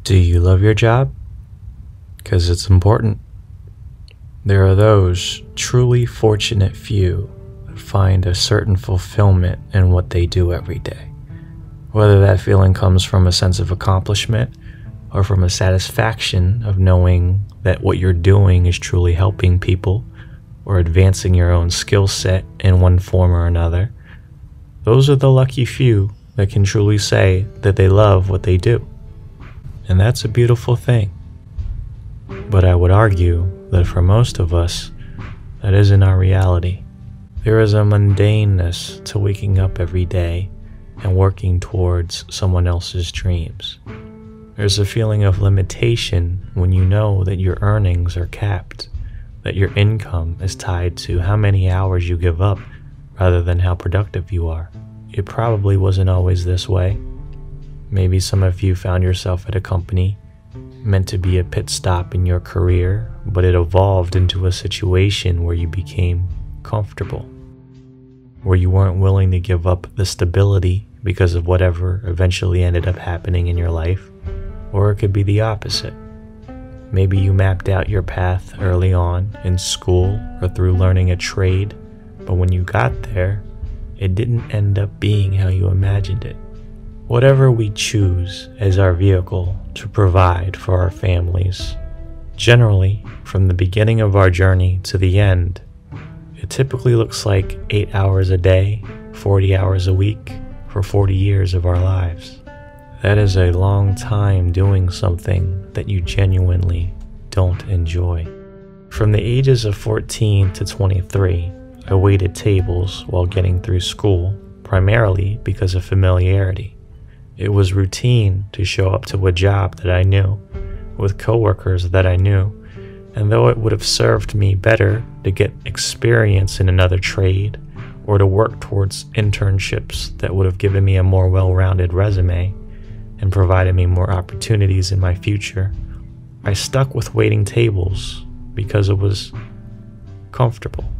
Do you love your job? Because it's important. There are those truly fortunate few that find a certain fulfillment in what they do every day. Whether that feeling comes from a sense of accomplishment or from a satisfaction of knowing that what you're doing is truly helping people or advancing your own skill set in one form or another, those are the lucky few that can truly say that they love what they do. And that's a beautiful thing. But I would argue that for most of us, that isn't our reality. There is a mundaneness to waking up every day and working towards someone else's dreams. There's a feeling of limitation when you know that your earnings are capped, that your income is tied to how many hours you give up rather than how productive you are. It probably wasn't always this way. Maybe some of you found yourself at a company meant to be a pit stop in your career, but it evolved into a situation where you became comfortable, where you weren't willing to give up the stability because of whatever eventually ended up happening in your life. Or it could be the opposite. Maybe you mapped out your path early on in school or through learning a trade, but when you got there, it didn't end up being how you imagined it. Whatever we choose as our vehicle to provide for our families, generally, from the beginning of our journey to the end, it typically looks like 8 hours a day, 40 hours a week, for 40 years of our lives. That is a long time doing something that you genuinely don't enjoy. From the ages of 14 to 23, I waited tables while getting through school, primarily because of familiarity. It was routine to show up to a job that I knew, with coworkers that I knew, and though it would have served me better to get experience in another trade or to work towards internships that would have given me a more well-rounded resume and provided me more opportunities in my future, I stuck with waiting tables because it was comfortable.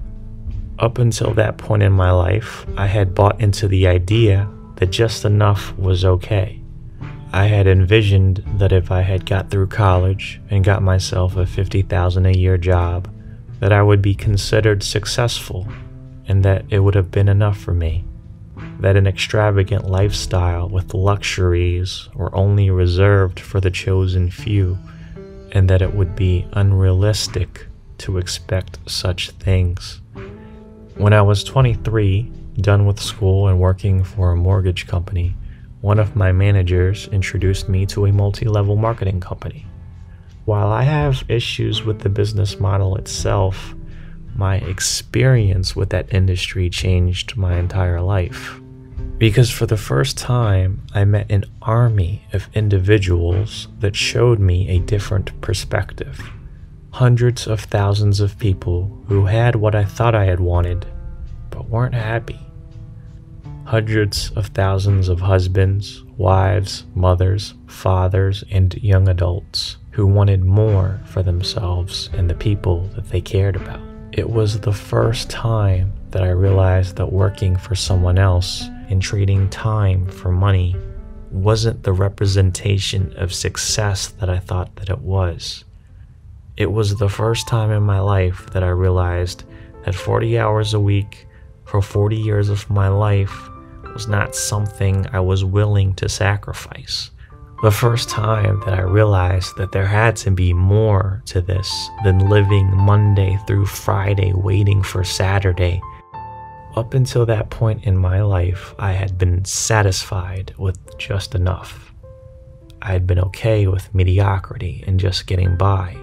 Up until that point in my life, I had bought into the idea that just enough was okay. I had envisioned that if I had got through college and got myself a $50,000 a year job, that I would be considered successful and that it would have been enough for me. That an extravagant lifestyle with luxuries were only reserved for the chosen few, and that it would be unrealistic to expect such things. When I was 23, done with school and working for a mortgage company, one of my managers introduced me to a multi-level marketing company. While I have issues with the business model itself, my experience with that industry changed my entire life. Because for the first time, I met an army of individuals that showed me a different perspective. Hundreds of thousands of people who had what I thought I had wanted, but weren't happy. Hundreds of thousands of husbands, wives, mothers, fathers, and young adults who wanted more for themselves and the people that they cared about. It was the first time that I realized that working for someone else and trading time for money wasn't the representation of success that I thought that it was. It was the first time in my life that I realized that 40 hours a week for 40 years of my life was not something I was willing to sacrifice. The first time that I realized that there had to be more to this than living Monday through Friday waiting for Saturday. Up until that point in my life, I had been satisfied with just enough. I had been okay with mediocrity and just getting by.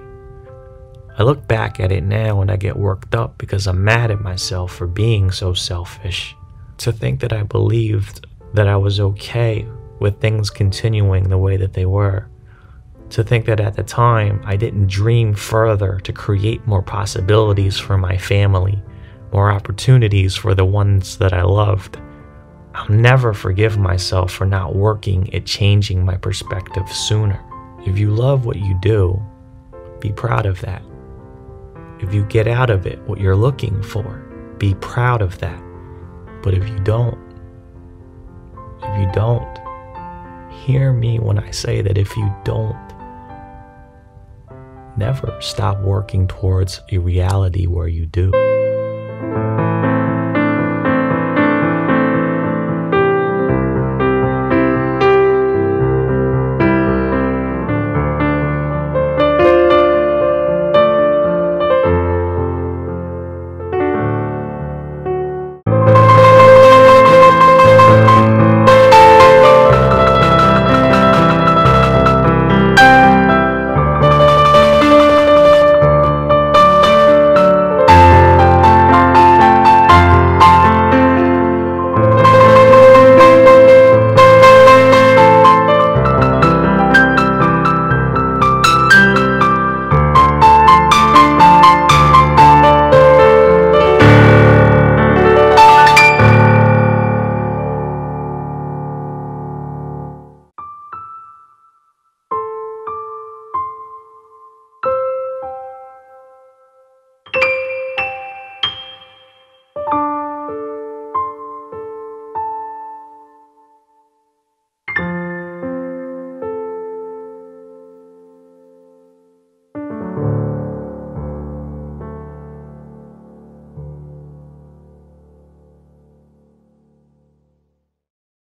I look back at it now and I get worked up because I'm mad at myself for being so selfish. To think that I believed that I was okay with things continuing the way that they were. To think that at the time I didn't dream further to create more possibilities for my family, more opportunities for the ones that I loved. I'll never forgive myself for not working at changing my perspective sooner. If you love what you do, be proud of that. If you get out of it what you're looking for, be proud of that. But if you don't, hear me when I say that if you don't, never stop working towards a reality where you do.